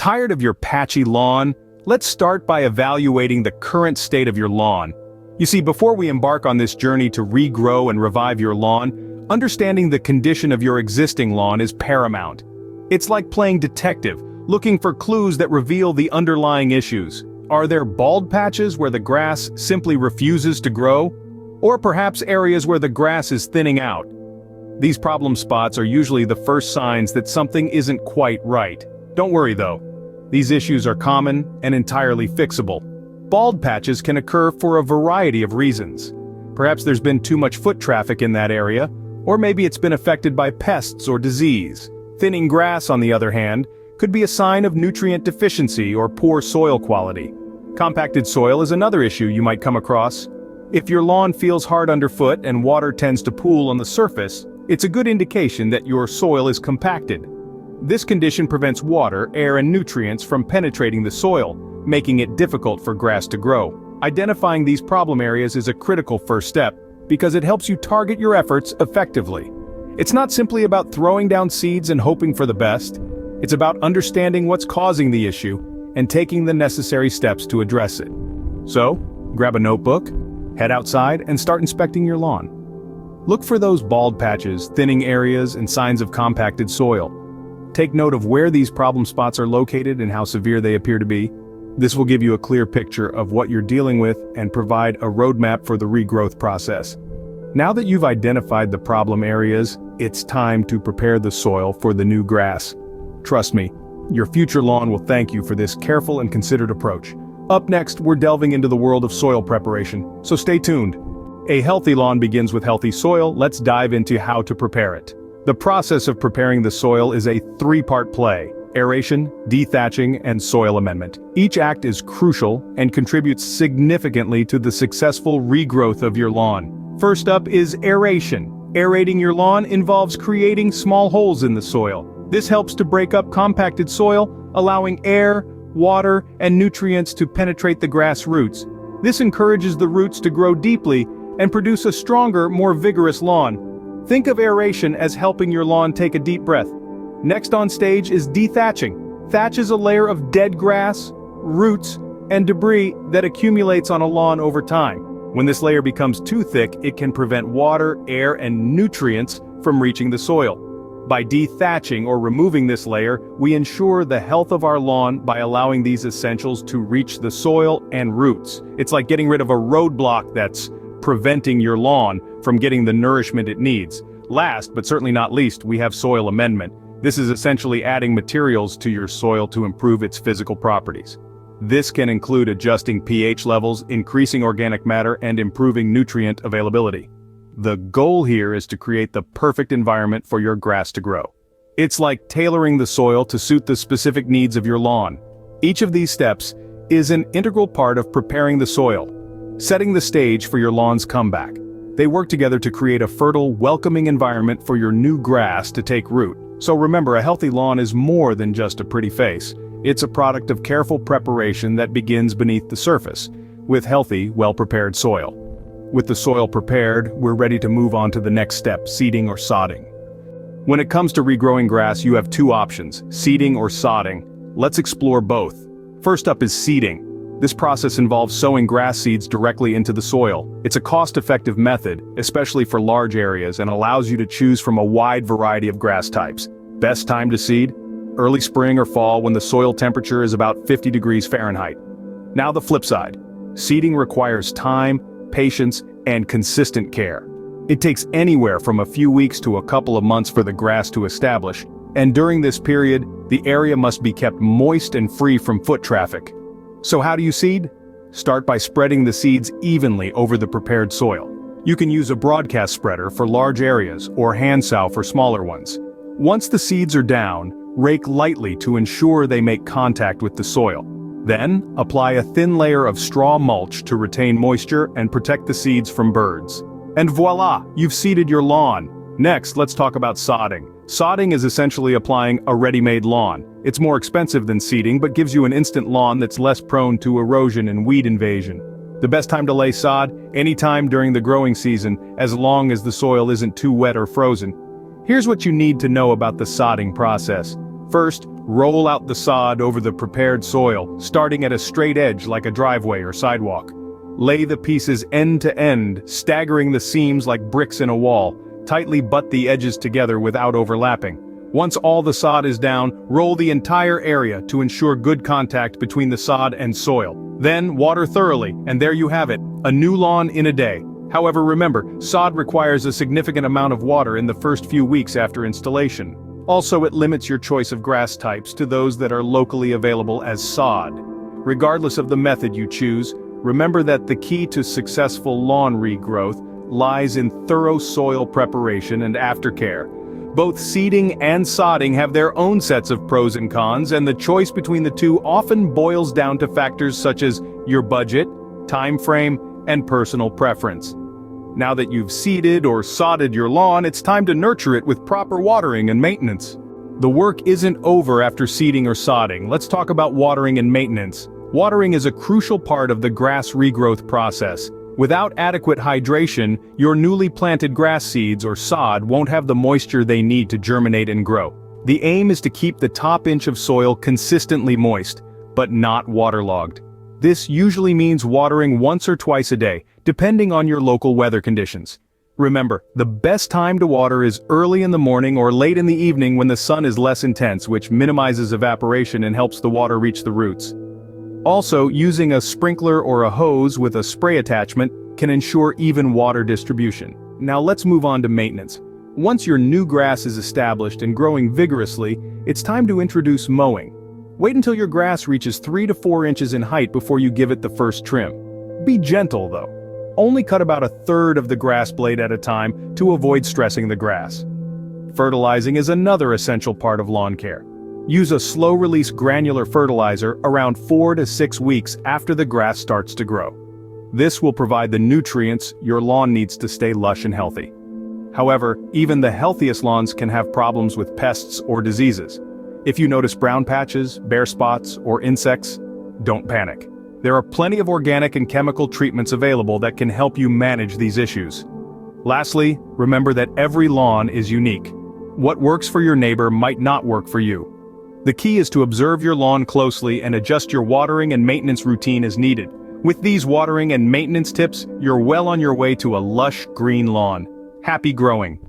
Tired of your patchy lawn? Let's start by evaluating the current state of your lawn. You see, before we embark on this journey to regrow and revive your lawn, understanding the condition of your existing lawn is paramount. It's like playing detective, looking for clues that reveal the underlying issues. Are there bald patches where the grass simply refuses to grow? Or perhaps areas where the grass is thinning out? These problem spots are usually the first signs that something isn't quite right. Don't worry though. These issues are common and entirely fixable. Bald patches can occur for a variety of reasons. Perhaps there's been too much foot traffic in that area, or maybe it's been affected by pests or disease. Thinning grass, on the other hand, could be a sign of nutrient deficiency or poor soil quality. Compacted soil is another issue you might come across. If your lawn feels hard underfoot and water tends to pool on the surface, it's a good indication that your soil is compacted. This condition prevents water, air, and nutrients from penetrating the soil, making it difficult for grass to grow. Identifying these problem areas is a critical first step, because it helps you target your efforts effectively. It's not simply about throwing down seeds and hoping for the best. It's about understanding what's causing the issue and taking the necessary steps to address it. So, grab a notebook, head outside, and start inspecting your lawn. Look for those bald patches, thinning areas, and signs of compacted soil. Take note of where these problem spots are located and how severe they appear to be. This will give you a clear picture of what you're dealing with and provide a roadmap for the regrowth process. Now that you've identified the problem areas, it's time to prepare the soil for the new grass. Trust me, your future lawn will thank you for this careful and considered approach. Up next, we're delving into the world of soil preparation, so stay tuned. A healthy lawn begins with healthy soil. Let's dive into how to prepare it. The process of preparing the soil is a three-part play: aeration, dethatching, and soil amendment. Each act is crucial and contributes significantly to the successful regrowth of your lawn. First up is aeration. Aerating your lawn involves creating small holes in the soil. This helps to break up compacted soil, allowing air, water, and nutrients to penetrate the grass roots. This encourages the roots to grow deeply and produce a stronger, more vigorous lawn. Think of aeration as helping your lawn take a deep breath. Next on stage is dethatching. Thatch is a layer of dead grass, roots, and debris that accumulates on a lawn over time. When this layer becomes too thick, it can prevent water, air, and nutrients from reaching the soil. By dethatching or removing this layer, we ensure the health of our lawn by allowing these essentials to reach the soil and roots. It's like getting rid of a roadblock that's preventing your lawn from getting the nourishment it needs. Last, but certainly not least, we have soil amendment. This is essentially adding materials to your soil to improve its physical properties. This can include adjusting pH levels, increasing organic matter, and improving nutrient availability. The goal here is to create the perfect environment for your grass to grow. It's like tailoring the soil to suit the specific needs of your lawn. Each of these steps is an integral part of preparing the soil, setting the stage for your lawn's comeback. They work together to create a fertile, welcoming environment for your new grass to take root. So remember, a healthy lawn is more than just a pretty face. It's a product of careful preparation that begins beneath the surface, with healthy, well-prepared soil. With the soil prepared, we're ready to move on to the next step: seeding or sodding. When it comes to regrowing grass, you have two options: seeding or sodding. Let's explore both. First up is seeding. This process involves sowing grass seeds directly into the soil. It's a cost-effective method, especially for large areas, and allows you to choose from a wide variety of grass types. Best time to seed? Early spring or fall, when the soil temperature is about 50 degrees Fahrenheit. Now the flip side. Seeding requires time, patience, and consistent care. It takes anywhere from a few weeks to a couple of months for the grass to establish, and during this period, the area must be kept moist and free from foot traffic. So how do you seed? Start by spreading the seeds evenly over the prepared soil. You can use a broadcast spreader for large areas or hand sow for smaller ones. Once the seeds are down, rake lightly to ensure they make contact with the soil. Then, apply a thin layer of straw mulch to retain moisture and protect the seeds from birds. And voila, you've seeded your lawn. Next, let's talk about sodding. Sodding is essentially applying a ready-made lawn. It's more expensive than seeding, but gives you an instant lawn that's less prone to erosion and weed invasion. The best time to lay sod? Anytime during the growing season, as long as the soil isn't too wet or frozen. Here's what you need to know about the sodding process. First, Roll out the sod over the prepared soil, starting at a straight edge like a driveway or sidewalk. Lay the pieces end to end, staggering the seams like bricks in a wall. Tightly butt the edges together without overlapping. Once all the sod is down, roll the entire area to ensure good contact between the sod and soil. Then, water thoroughly, and there you have it, a new lawn in a day. However, remember, sod requires a significant amount of water in the first few weeks after installation. Also, it limits your choice of grass types to those that are locally available as sod. Regardless of the method you choose, remember that the key to successful lawn regrowth lies in thorough soil preparation and aftercare. Both seeding and sodding have their own sets of pros and cons, and the choice between the two often boils down to factors such as your budget, time frame, and personal preference. Now that you've seeded or sodded your lawn, it's time to nurture it with proper watering and maintenance. The work isn't over after seeding or sodding. Let's talk about watering and maintenance. Watering is a crucial part of the grass regrowth process. Without adequate hydration, your newly planted grass seeds or sod won't have the moisture they need to germinate and grow. The aim is to keep the top inch of soil consistently moist, but not waterlogged. This usually means watering once or twice a day, depending on your local weather conditions. Remember, the best time to water is early in the morning or late in the evening when the sun is less intense, which minimizes evaporation and helps the water reach the roots. Also, using a sprinkler or a hose with a spray attachment can ensure even water distribution. Now let's move on to maintenance. Once your new grass is established and growing vigorously, it's time to introduce mowing. Wait until your grass reaches 3 to 4 inches in height before you give it the first trim. Be gentle though. Only cut about a third of the grass blade at a time to avoid stressing the grass. Fertilizing is another essential part of lawn care. Use a slow-release granular fertilizer around 4 to 6 weeks after the grass starts to grow. This will provide the nutrients your lawn needs to stay lush and healthy. However, even the healthiest lawns can have problems with pests or diseases. If you notice brown patches, bare spots, or insects, don't panic. There are plenty of organic and chemical treatments available that can help you manage these issues. Lastly, remember that every lawn is unique. What works for your neighbor might not work for you. The key is to observe your lawn closely and adjust your watering and maintenance routine as needed. With these watering and maintenance tips, you're well on your way to a lush green lawn. Happy growing!